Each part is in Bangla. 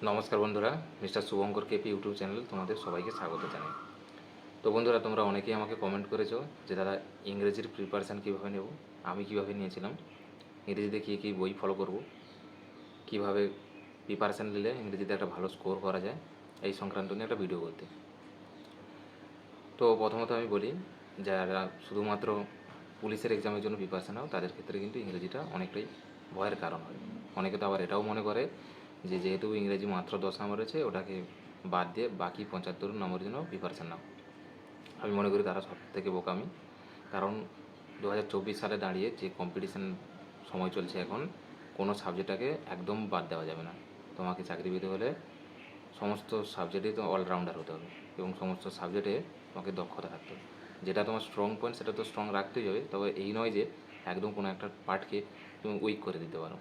নমস্কার বন্ধুরা, mister Shubhankar KP YouTube channel তোমাদের সবাইকে স্বাগত জানাই। তো বন্ধুরা, তোমরা অনেকেই আমাকে কমেন্ট করেছো যে দাদা ইংরেজির প্রিপারেশান কীভাবে নেব, আমি কীভাবে নিয়েছিলাম, ইংরেজিতে কী কী বই ফলো করব, কীভাবে প্রিপারেশান নিলে ইংরেজিতে একটা ভালো স্কোর করা যায়, এই সংক্রান্ত নিয়ে একটা ভিডিও করতে। তো প্রথমত আমি বলি, যারা শুধুমাত্র পুলিশের এক্সামের জন্য প্রিপারেশান নাও তাদের ক্ষেত্রে কিন্তু ইংরেজিটা অনেকটাই ভয়ের কারণ হয়। অনেকে তো আবার এটাও মনে করে যে যেহেতু ইংরেজি মাত্র 10 নম্বর আছে, ওটাকে বাদ দিয়ে বাকি 75 নম্বরের জন্য প্রিপারেশান নাও। আমি মনে করি তারা সব থেকে বোকামি। কারণ 2024 সালে দাঁড়িয়ে যে কম্পিটিশান সময় চলছে এখন, কোনো সাবজেক্টটাকে একদম বাদ দেওয়া যাবে না। তোমাকে চাকরি পেতে হলে সমস্ত সাবজেক্টেই তো অলরাউন্ডার হতে হবে এবং সমস্ত সাবজেক্টে তোমাকে দক্ষতা থাকতে হবে। যেটা তোমার স্ট্রং পয়েন্ট সেটা তো স্ট্রং রাখতেই হবে, তবে এই নয় যে একদম কোনো একটা পার্টকে তুমি উইক করে দিতে পারো।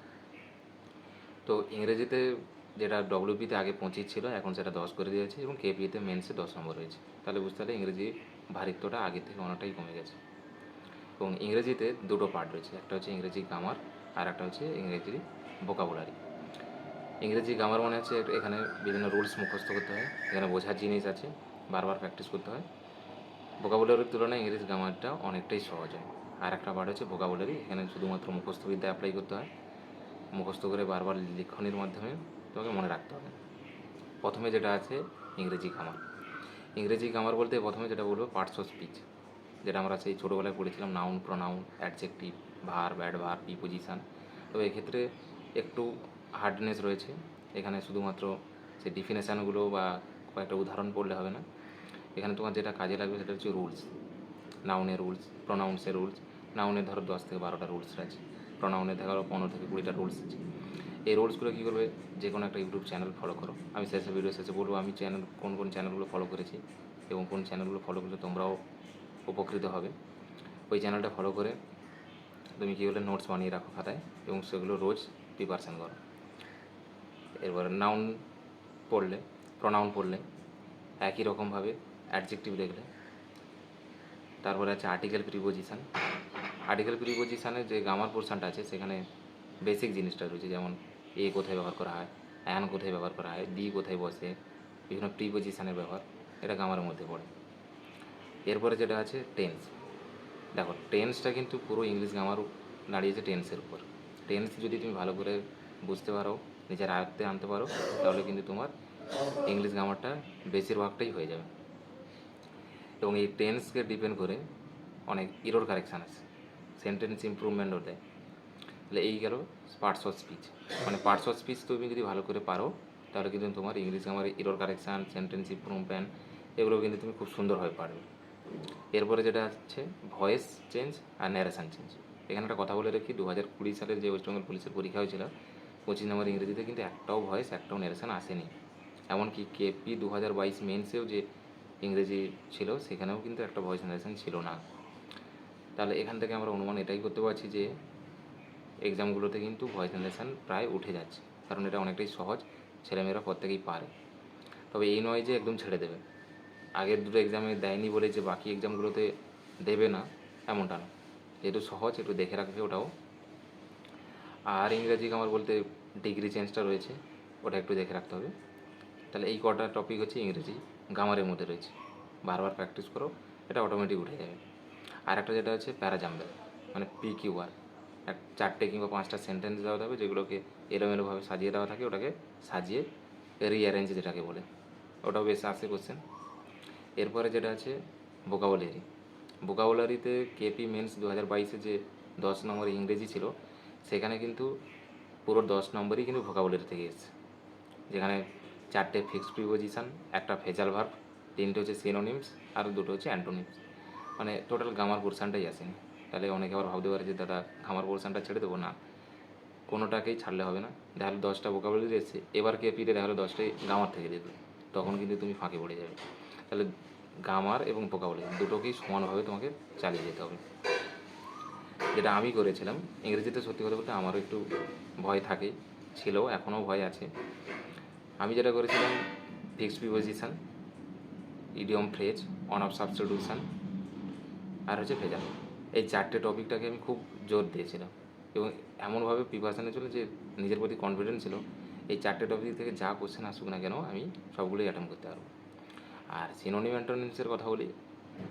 তো ইংরেজিতে যেটা ডব্লিউপিতে আগে 25 ছিল, এখন সেটা 10 করে দিয়েছে এবং কেপিতে মেন্সে 10 নম্বর রয়েছে। তাহলে বুঝতে পারলে ইংরেজি ভারিত্বটা আগের থেকে অনেকটাই কমে গেছে। এবং ইংরেজিতে দুটো পার্ট রয়েছে, একটা হচ্ছে ইংরেজি গ্রামার আর একটা হচ্ছে ইংরেজি ভোকাবুলারি। ইংরেজি গ্রামার মানে হচ্ছে এখানে বিভিন্ন রুলস মুখস্থ করতে হয়, এখানে বোঝার জিনিস আছে, বারবার প্র্যাকটিস করতে হয়। ভোকাবুলারির তুলনায় ইংরেজি গ্রামারটা অনেকটাই সহজ হয়। আর একটা পার্ট হচ্ছে ভোকাবুলারি, এখানে শুধুমাত্র মুখস্থবিদ্যা অ্যাপ্লাই করতে হয়, মুখস্থ করে বারবার লিখনের মাধ্যমে তোমাকে মনে রাখতে হবে। প্রথমে যেটা আছে ইংরেজি গ্রামার। ইংরেজি গ্রামার বলতে প্রথমে যেটা বলবো পার্টস অফ স্পিচ, যেটা আমরা সেই ছোটোবেলায় পড়েছিলাম, noun, pronoun, adjective, verb, adverb, preposition. তবে এক্ষেত্রে একটু হার্ডনেস রয়েছে, এখানে শুধুমাত্র সেই ডিফিনেশানগুলো বা কয়েকটা উদাহরণ পড়লে হবে না। এখানে তোমার যেটা কাজে লাগবে সেটা হচ্ছে রুলস, নাউনের রুলস, প্রোনাউন্সের রুলস। নাউনের ধরো 10 থেকে 12টা রুলস আছে, প্রোনাউনের ধরো 15 থেকে 20টা রুলস আছে। এই রুলসগুলো কী করবে, যে কোনো একটা ইউটিউব চ্যানেল ফলো করো। আমি ভিডিও শেষে বলবো আমি কোন কোন চ্যানেলগুলো ফলো করেছি এবং কোন চ্যানেলগুলো ফলো করলে তোমরাও উপকৃত হবে। ওই চ্যানেলটা ফলো করে তুমি কী বলে নোটস বানিয়ে রাখো খাতায় এবং সেগুলো রোজ প্রিপারেশান করো। এরপর নাউন পড়লে, প্রোনাউন পড়লে একই রকমভাবে অ্যাডজেক্টিভ দেখলে। তারপরে আছে আর্টিকেল প্রিপোজিশান। আর্টিকেল প্রিপোজিশানের যে গ্রামার পোর্শনটা আছে সেখানে বেসিক জিনিসটা রয়েছে, যেমন এ কোথায় ব্যবহার করা হয়, অ্যান কোথায় ব্যবহার করা হয়, ডি কোথায় বসে, বিভিন্ন প্রিপোজিশানের ব্যবহার, এটা গ্রামারের মধ্যে পড়ে। এরপরে যেটা আছে টেন্স। দেখো টেন্সটা কিন্তু পুরো ইংলিশ গ্রামার দাঁড়িয়েছে টেন্সের উপর। টেন্স যদি তুমি ভালো করে বুঝতে পারো, নিজের আয়ত্তে আনতে পারো, তাহলে কিন্তু তোমার ইংলিশ গ্রামারটা বেশিরভাগটাই হয়ে যাবে। এবং এই টেন্সকে ডিপেন্ড করে অনেক ইরর কারেকশান আছে, সেন্টেন্স ইমপ্রুভমেন্টও দেয়। তাহলে এই গেল পার্টস অফ স্পিচ। মানে পার্টস অফ স্পিচ তুমি যদি ভালো করে পারো, তাহলে কিন্তু তোমার English grammar error correction, sentence improvement, এগুলো কিন্তু তুমি খুব সুন্দরভাবে পারবে। এরপরে যেটা হচ্ছে ভয়েস চেঞ্জ আর ন্যারেশান চেঞ্জ। এখানে একটা কথা বলে রাখি, 2020 সালের যে ওয়েস্ট বেঙ্গল পুলিশের পরীক্ষা হয়েছিল 25 নম্বর ইংরেজিতে কিন্তু একটাও ভয়েস, একটাও ন্যারেশান আসেনি। এমনকি কেপি 2022 মেন্সেও যে ইংরেজি ছিল সেখানেও কিন্তু একটা ভয়েস ন্যারেশান ছিল না। তাহলে এখান থেকে আমরা অনুমান এটাই করতে পারছি যে এক্সামগুলোতে কিন্তু ভয়েস ন্যারেশান প্রায় উঠে যাচ্ছে, কারণ এটা অনেকটাই সহজ, ছেলেমেয়েরা প্রত্যেকেই পারে। তবে এই নয় যে একদম ছেড়ে দেবে, আগের দুটো এক্সামে দেয়নি বলে যে বাকি এক্সামগুলোতে দেবে না, এমনটা না। যেহেতু সহজ, একটু দেখে রাখবে ওটাও। আর ইংরেজি গ্রামার বলতে ডিগ্রি চেঞ্জটা রয়েছে, ওটা একটু দেখে রাখতে হবে। তাহলে এই কটা টপিক হচ্ছে ইংরেজি গ্রামারের মধ্যে রয়েছে, বারবার প্র্যাকটিস করো, এটা অটোমেটিক উঠে যাবে। আর একটা যেটা হচ্ছে প্যারাজাম্বেল, মানে PQR, 4টে কিংবা 5টা সেন্টেন্স দেওয়া হবে যেগুলোকে এলোমেলোভাবে সাজিয়ে দেওয়া থাকে, ওটাকে সাজিয়ে রিঅ্যারেঞ্জ যেটাকে বলে, ওটাও বেশ আসে কোশ্চেন। এরপরে যেটা আছে ভোকাবুলারি। ভোকাবুলারিতে কেপি মেন্স 2022-এ যে 10 নম্বর ইংরেজি ছিল, সেখানে কিন্তু পুরো 10 নম্বরই কিন্তু ভোকাবুলারি থেকে এসেছে, যেখানে 4টে ফিক্সড প্রিপোজিশন, একটা ফেজাল ভার্ব, 3টে হচ্ছে সিনোনিমস আর 2টো হচ্ছে অ্যান্টোনিমস। মানে টোটাল গ্রামার পোর্শনটাই আসেনি। তাহলে অনেকে আবার ভাবতে পারে যে দাদা গ্রামার পোর্শনটা ছেড়ে দেবো, না, কোনোটাকেই ছাড়লে হবে না। দেখা হলো 10টা ভোকাবুলারি এসেছে, এবার কেপিতে দেখা হলো 10টাই গ্রামার থেকে দেবে, তখন কিন্তু তুমি ফাঁকে পড়ে যাবে। তাহলে গ্রামার এবং ভোকাবুলারি দুটোকেই সমানভাবে তোমাকে চালিয়ে যেতে হবে, যেটা আমি করেছিলাম। ইংরেজিতে সত্যি কথা বলতে আমারও একটু ভয় থাকে, ছিল, এখনও ভয় আছে। আমি যেটা করেছিলাম fixed preposition, idiom phrase, on of substitution আর হচ্ছে ভেজাল, এই 4টে টপিকটাকে আমি খুব জোর দিয়েছিলাম এবং এমনভাবে প্রিপারেশানে ছিল যে নিজের প্রতি কনফিডেন্স ছিল এই 4টে টপিক থেকে যা কোশ্চেন আসুক না কেন আমি সবগুলোই অ্যাটেম্প করতে পারবো। আর সিনোনিম অ্যান্টোনিমসের কথা বলি,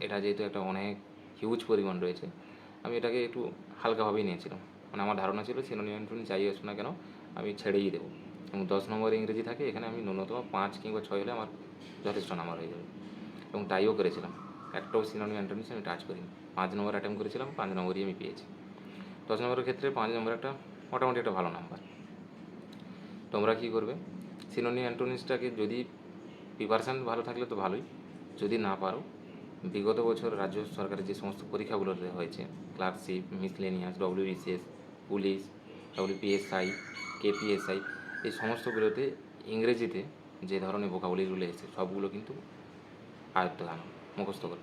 এটা যেহেতু একটা অনেক হিউজ পরিমাণ রয়েছে, আমি এটাকে একটু হালকাভাবেই নিয়েছিলাম। মানে আমার ধারণা ছিল সিনোনিম অ্যান্টোনিম যাই আসুক না কেন আমি ছেড়েই দেবো, এবং 10 নম্বর ইংরেজি থাকে, এখানে আমি ন্যূনতম 5 কিংবা 6 হলে আমার যথেষ্ট নাম্বার হয়ে যাবে, এবং তাইও করেছিলাম। একটাও সিনোনিম অ্যান্টোনিমস আমি টাচ করিনি। 5 নম্বর অ্যাটেম্প করেছিলাম, 5 নম্বরই আমি পেয়েছি। 10 নম্বরের ক্ষেত্রে 5 নম্বর একটা মোটামুটি একটা ভালো নাম্বার। তোমরা কী করবে, সিনোনিম অ্যান্টোনিমসটাকে যদি প্রিপারেশান ভালো থাকলে তো ভালোই, যদি না পারো বিগত বছর রাজ্য সরকারের যে সমস্ত পরীক্ষাগুলোতে হয়েছে, clerkship, miscellaneous, WBCS, police, WPSI, KPSI, এই সমস্তগুলোতে ইংরেজিতে যে ধরনের ভোকাবুলারিগুলো এসেছে সবগুলো কিন্তু আয়ত্ত আনো, মুখস্থ করে।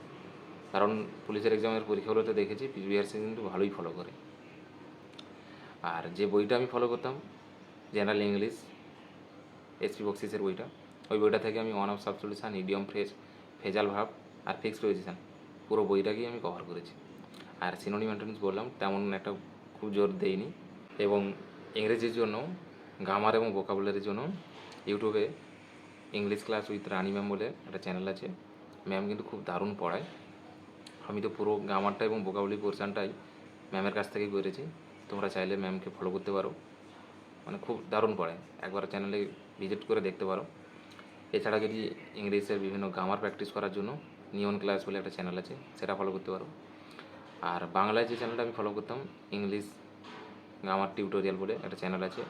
কারণ পুলিশের এক্সামের পরীক্ষাগুলোতে দেখেছি প্রিভিয়াসে কিন্তু ভালোই ফলো করে। আর যে বইটা আমি ফলো করতাম, জেনারেল ইংলিশ, এসপি বক্সিসের বইটা, ওই বইটা থেকে আমি one of substitution, idiom phrase, phrasal verb আর ফিক্সড প্রিপোজিশন পুরো বইটাকেই আমি কভার করেছি। আর সিনোনিম অ্যান্টোনিমস বললাম তেমন একটা খুব জোর দেইনি। এবং ইংরেজির জন্য গ্রামার এবং ভোকাবুলারির জন্য ইউটিউবে English class with Rani ma'am বলে একটা চ্যানেল আছে। ম্যাম কিন্তু খুব দারুণ পড়ায়। আমি তো পুরো গ্রামারটা এবং ভোকাবুলারি পোর্শনটাই ম্যামের কাছ থেকেই করেছি। তোমরা চাইলে ম্যামকে ফলো করতে পারো, মানে খুব দারুণ পড়ায়, একবার চ্যানেলে ভিজিট করে দেখতে পারো। এছাড়া যদি ইংলিশের বিভিন্ন গ্রামার প্র্যাকটিস করার জন্য নিয়ন ক্লাস বলে একটা চ্যানেল আছে, সেটা ফলো করতে পারো। আর বাংলায় যে চ্যানেলটা আমি ফলো করতাম, ইংলিশ গ্রামার টিউটোরিয়াল বলে একটা চ্যানেল আছে,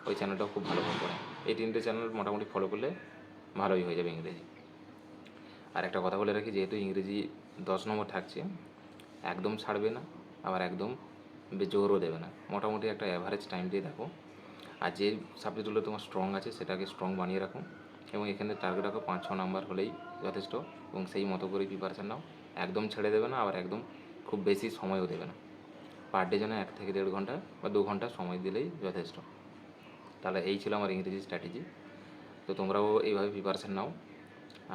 ওই চ্যানেলটাও খুব ভালো পড়ে। এই 3টে চ্যানেল মোটামুটি ফলো করলে ভালোই হয়ে যাবে ইংরেজি। আর একটা কথা বলে রাখি, যেহেতু ইংরেজি 10 নম্বর থাকছে, একদম ছাড়বে না, আবার একদম জোরও দেবে না, মোটামুটি একটা অ্যাভারেজ টাইম দিয়ে দেখো। আর যে সাবজেক্টগুলো তোমার স্ট্রং আছে সেটাকে স্ট্রং বানিয়ে রাখো, এবং এখানে টার্গেট রাখো 5-6 নাম্বার হলেই যথেষ্ট, এবং সেই মতো করেই প্রিপারেশান নাও। একদম ছেড়ে দেবে না, আবার একদম খুব বেশি সময়ও দেবে না। পার ডে যেন 1 থেকে 1.5 ঘন্টা বা 2 ঘন্টা সময় দিলেই যথেষ্ট। তাহলে এই ছিল আমার ইংরেজি স্ট্র্যাটেজি। তো তোমরাও এইভাবে প্রিপারেশান নাও।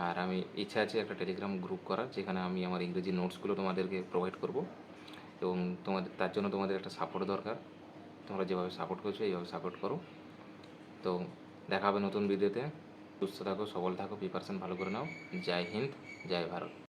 আর আমি ইচ্ছা আছে একটা টেলিগ্রাম গ্রুপ করার, যেখানে আমি আমার ইংরেজি নোটসগুলো তোমাদেরকে প্রোভাইড করব, এবং তার জন্য তোমাদের একটা সাপোর্ট দরকার। তোমরা যেভাবে সাপোর্ট করছো এইভাবে সাপোর্ট করো। তো দেখা হবে নতুন ভিডিওতে। সুস্থ থাকো, সবল থাকো, প্রিপারেশান ভালো করে নাও। জয় হিন্দ, জয় ভারত।